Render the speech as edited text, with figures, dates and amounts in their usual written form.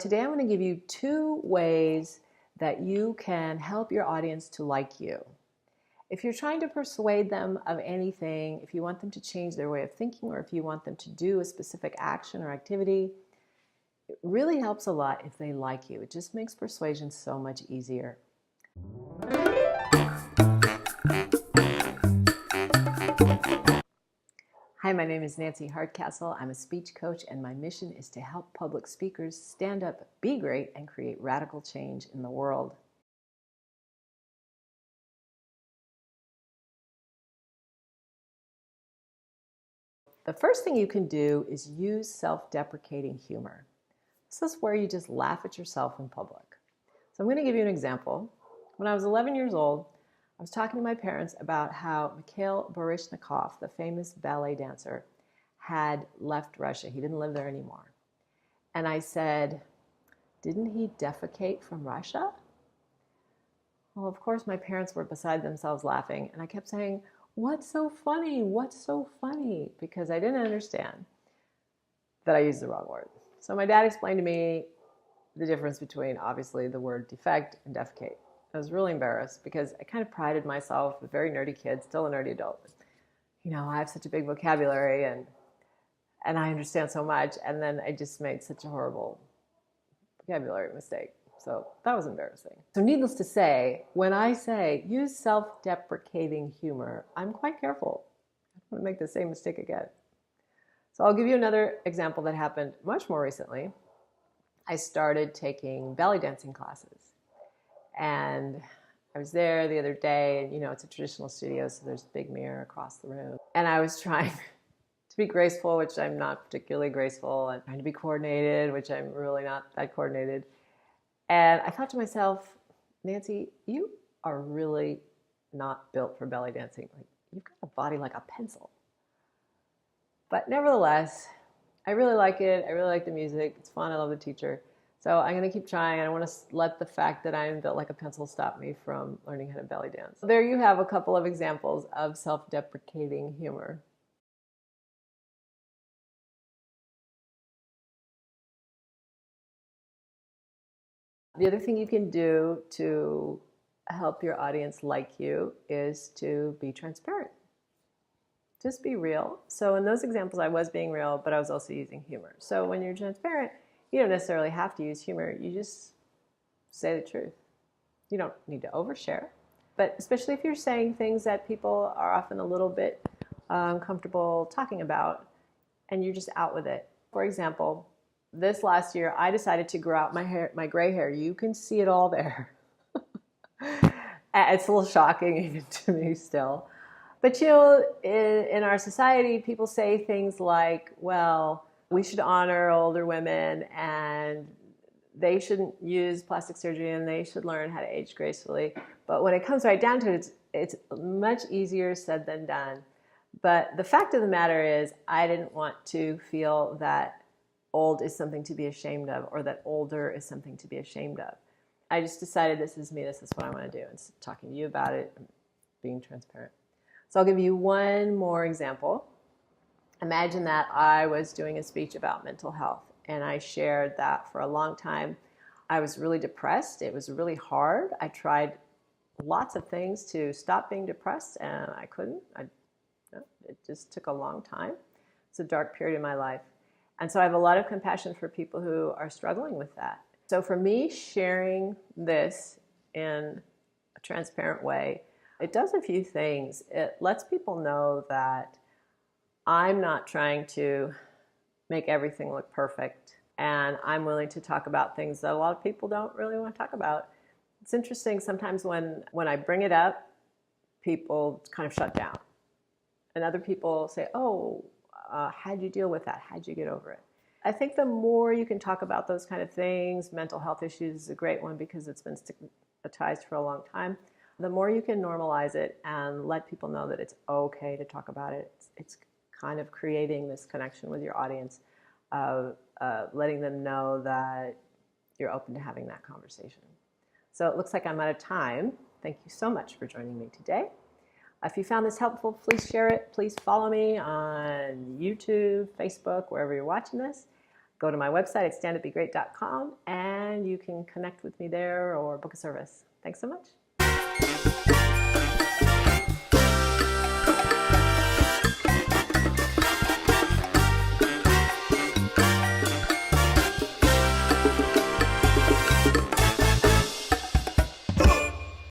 Today I'm going to give you 2 ways that you can help your audience to like you. If you're trying to persuade them of anything, if you want them to change their way of thinking, or if you want them to do a specific action or activity, it really helps a lot if they like you. It just makes persuasion so much easier. Hi, my name is Nancy Hardcastle. I'm a speech coach, and my mission is to help public speakers stand up, be great, and create radical change in the world. The first thing you can do is use self-deprecating humor. This is where you just laugh at yourself in public. So I'm going to give you an example. When I was 11 years old, I was talking to my parents about how Mikhail Baryshnikov, the famous ballet dancer, had left Russia. He didn't live there anymore. And I said, "Didn't he defecate from Russia?" Well, of course, my parents were beside themselves laughing, and I kept saying, "What's so funny? What's so funny?" Because I didn't understand that I used the wrong word. So my dad explained to me the difference between, obviously, the word defect and defecate. I was really embarrassed because I kind of prided myself, a very nerdy kid, still a nerdy adult. I have such a big vocabulary and I understand so much, and then I just made such a horrible vocabulary mistake. So that was embarrassing. So needless to say, when I say use self-deprecating humor, I'm quite careful. I don't want to make the same mistake again. So I'll give you another example that happened much more recently. I started taking belly dancing classes. And I was there the other day, and it's a traditional studio, so there's a big mirror across the room. And I was trying to be graceful, which I'm not particularly graceful, and trying to be coordinated, which I'm really not that coordinated. And I thought to myself, "Nancy, you are really not built for belly dancing. You've got a body like a pencil." But nevertheless, I really like it. I really like the music. It's fun. I love the teacher. So I'm going to keep trying. I don't want to let the fact that I'm built like a pencil stop me from learning how to belly dance. So there you have a couple of examples of self-deprecating humor. The other thing you can do to help your audience like you is to be transparent. Just be real. So in those examples, I was being real, but I was also using humor. So when you're transparent, you don't necessarily have to use humor. You just say the truth. You don't need to overshare. But especially if you're saying things that people are often a little bit uncomfortable talking about, and you're just out with it. For example, this last year, I decided to grow out my gray hair. You can see it all there. It's a little shocking even to me still. But in our society, people say things like, well, we should honor older women, and they shouldn't use plastic surgery, and they should learn how to age gracefully. But when it comes right down to it, it's much easier said than done. But the fact of the matter is, I didn't want to feel that old is something to be ashamed of, or that older is something to be ashamed of. I just decided, this is me, this is what I want to do. And talking to you about it, and being transparent. So I'll give you one more example. Imagine that I was doing a speech about mental health, and I shared that for a long time I was really depressed. It was really hard. I tried lots of things to stop being depressed, and I couldn't. It just took a long time. It's a dark period in my life. And so I have a lot of compassion for people who are struggling with that. So for me, sharing this in a transparent way, it does a few things. It lets people know that I'm not trying to make everything look perfect, and I'm willing to talk about things that a lot of people don't really want to talk about. It's interesting, sometimes when I bring it up, people kind of shut down. And other people say, "Oh, how'd you deal with that? How'd you get over it?" I think the more you can talk about those kind of things, mental health issues is a great one because it's been stigmatized for a long time. The more you can normalize it and let people know that it's okay to talk about it, it's kind of creating this connection with your audience, of letting them know that you're open to having that conversation. So it looks like I'm out of time. Thank you so much for joining me today. If you found this helpful, please share it. Please follow me on YouTube, Facebook, wherever you're watching this. go to my website at standupbegreat.com and you can connect with me there or book a service. Thanks so much.